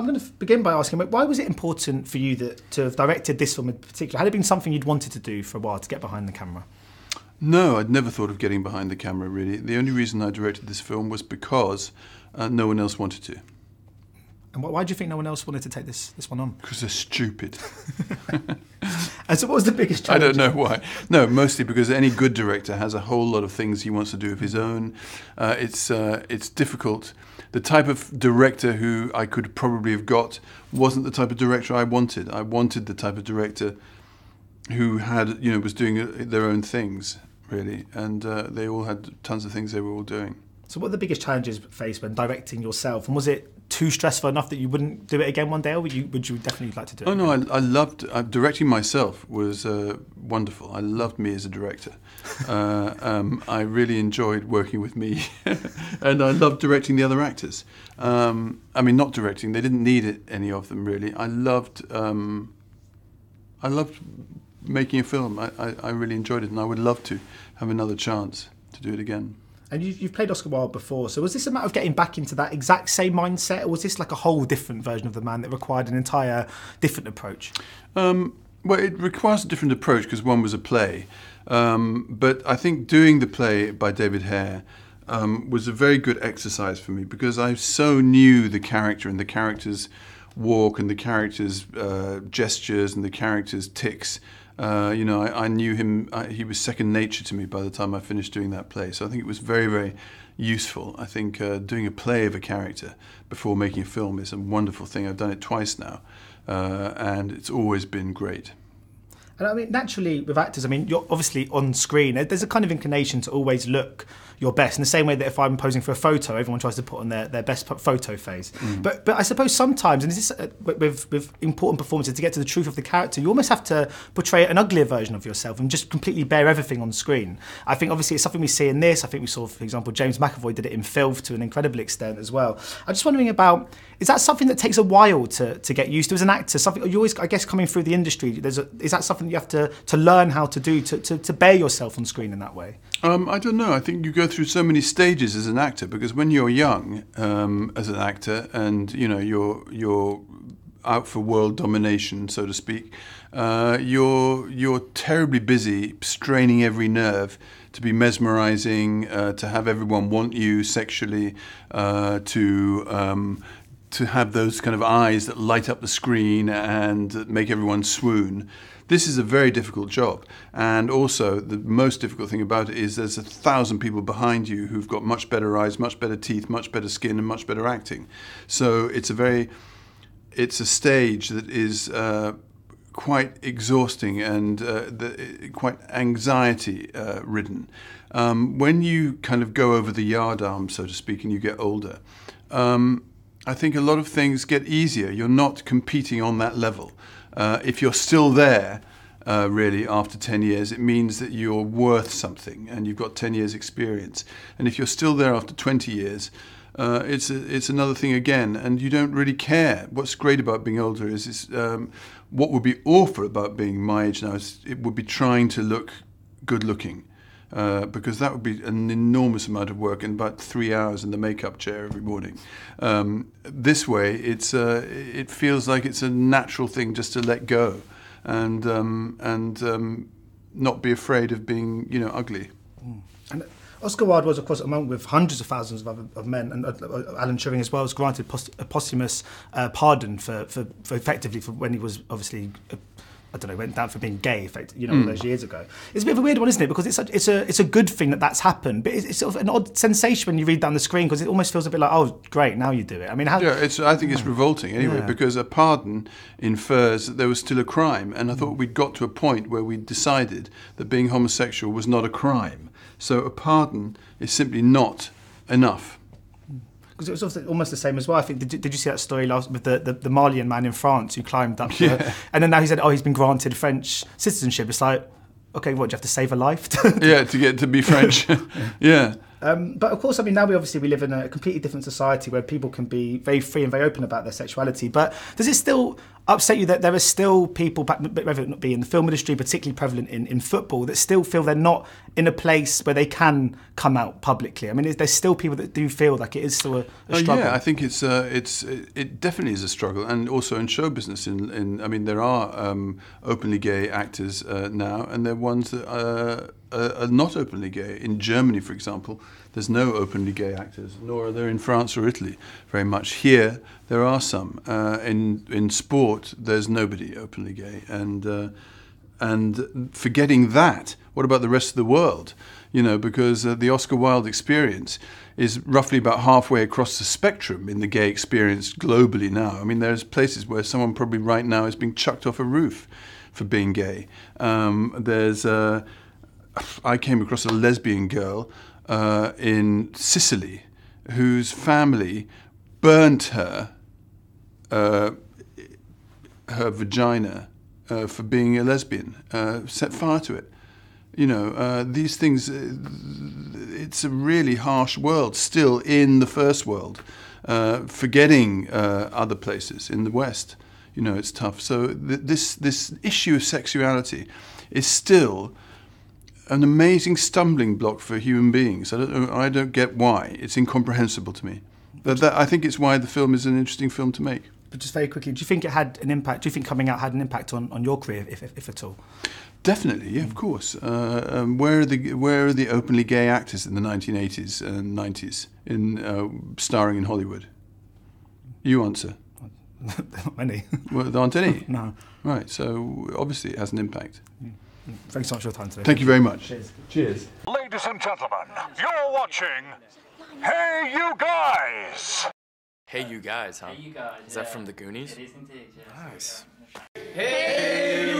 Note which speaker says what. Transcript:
Speaker 1: I'm going to begin by asking, why was it important for you to have directed this film in particular? Had it been something you'd wanted to do for a while, to get behind the camera?
Speaker 2: No, I'd never thought of getting behind the camera, really. The only reason I directed this film was because no one else wanted to.
Speaker 1: And why do you think no one else wanted to take this one on?
Speaker 2: Because they're stupid.
Speaker 1: And so what was the biggest challenge?
Speaker 2: I don't know why. No, mostly because any good director has a whole lot of things he wants to do of his own. It's difficult. The type of director who I could probably have got wasn't the type of director I wanted. I wanted the type of director who had, was doing their own things, really. And they all had tons of things they were all doing.
Speaker 1: So what are the biggest challenges faced when directing yourself? And was it too stressful enough that you wouldn't do it again one day, or would you definitely like to do it?
Speaker 2: Oh, no, I loved directing myself was wonderful. I loved me as a director. I really enjoyed working with me, and I loved directing the other actors. Not directing; they didn't need it, any of them really. I loved making a film. I really enjoyed it, and I would love to have another chance to do it again.
Speaker 1: And you've played Oscar Wilde before, so was this a matter of getting back into that exact same mindset, or was this like a whole different version of the man that required an entire different approach?
Speaker 2: Well, it requires a different approach because one was a play. But I think doing the play by David Hare was a very good exercise for me because I so knew the character and the character's walk and the character's gestures and the character's tics. I knew him, he was second nature to me by the time I finished doing that play. So I think it was very, very useful. I think doing a play of a character before making a film is a wonderful thing. I've done it twice now, and it's always been great.
Speaker 1: And I mean, naturally, with actors, you're obviously on screen. There's a kind of inclination to always look your best, in the same way that if I'm posing for a photo, everyone tries to put on their best photo phase. But I suppose sometimes, and this is with important performances, to get to the truth of the character, you almost have to portray an uglier version of yourself and just completely bear everything on screen. I think obviously it's something we see in this. I think we saw, for example, James McAvoy did it in Filth to an incredible extent as well. I'm just wondering about, is that something that takes a while to get used to as an actor? Something you always, I guess, coming through the industry, is that something that you have to learn how to do, to bear yourself on screen in that way?
Speaker 2: I don't know. I think you go through so many stages as an actor, because when you're young as an actor and you're out for world domination, so to speak, you're terribly busy straining every nerve to be mesmerizing, to have everyone want you sexually, to have those kind of eyes that light up the screen and make everyone swoon. This is a very difficult job, and also the most difficult thing about it is there's 1,000 people behind you who've got much better eyes, much better teeth, much better skin, and much better acting. So it's a stage that is quite exhausting and quite anxiety ridden. When you kind of go over the yardarm, so to speak, and you get older, I think a lot of things get easier. You're not competing on that level. If you're still there, really, after 10 years, it means that you're worth something and you've got 10 years experience. And if you're still there after 20 years, it's another thing again, and you don't really care. What's great about being older is what would be awful about being my age now is it would be trying to look good looking. Because that would be an enormous amount of work and about 3 hours in the makeup chair every morning. This way, it feels like it's a natural thing just to let go and not be afraid of being, ugly.
Speaker 1: And Oscar Wilde was, of course, among with hundreds of thousands of men, and Alan Turing as well was granted a posthumous pardon for effectively for when he was obviously. Went down for being gay, all those years ago. It's a bit of a weird one, isn't it? Because it's a good thing that's happened, but it's sort of an odd sensation when you read down the screen because it almost feels a bit like, oh, great, now you do it.
Speaker 2: I think it's revolting anyway, because a pardon infers that there was still a crime, and I thought we'd got to a point where we decided that being homosexual was not a crime. So a pardon is simply not enough.
Speaker 1: Because it was almost the same as well. I think, did you see that story last with the Malian man in France who climbed up and then now he said, he's been granted French citizenship. It's like, okay, what, do you have to save a life?
Speaker 2: To get to be French. Yeah.
Speaker 1: But of course, now we live in a completely different society where people can be very free and very open about their sexuality. But does it still, upset you that there are still people, whether it not be in the film industry, particularly prevalent in football, that still feel they're not in a place where they can come out publicly? I mean, there's still people that do feel like it is still a struggle.
Speaker 2: Yeah, I think it definitely is a struggle, and also in show business. I mean, there are openly gay actors now, and there are ones that are not openly gay. In Germany, for example, there's no openly gay actors, nor are there in France or Italy very much. Here, there are some. In sport, there's nobody openly gay. And forgetting that, what about the rest of the world? You know, because the Oscar Wilde experience is roughly about halfway across the spectrum in the gay experience globally now. I mean, there's places where someone probably right now is being chucked off a roof for being gay. I came across a lesbian girl in Sicily whose family burnt her vagina for being a lesbian, set fire to it. You know, these things, it's a really harsh world still in the first world, forgetting other places in the West. You know, it's tough. So this issue of sexuality is still an amazing stumbling block for human beings. I don't get why. It's incomprehensible to me. I think it's why the film is an interesting film to make.
Speaker 1: But just very quickly, do you think it had an impact? Do you think coming out had an impact on your career, if at all?
Speaker 2: Definitely, yeah, of course. Where are the openly gay actors in the 1980s and 90s starring in Hollywood? You answer.
Speaker 1: There aren't many.
Speaker 2: Well, there aren't any?
Speaker 1: No.
Speaker 2: Right, so obviously it has an impact.
Speaker 1: Thanks so much for your time today.
Speaker 2: Thank you very much.
Speaker 1: Cheers.
Speaker 2: Cheers.
Speaker 3: Ladies and gentlemen, you're watching Hey You Guys!
Speaker 4: Hey You Guys, huh?
Speaker 5: Hey, you guys.
Speaker 4: Is that from the Goonies?
Speaker 5: It is indeed, yeah.
Speaker 4: Nice.
Speaker 5: Hey,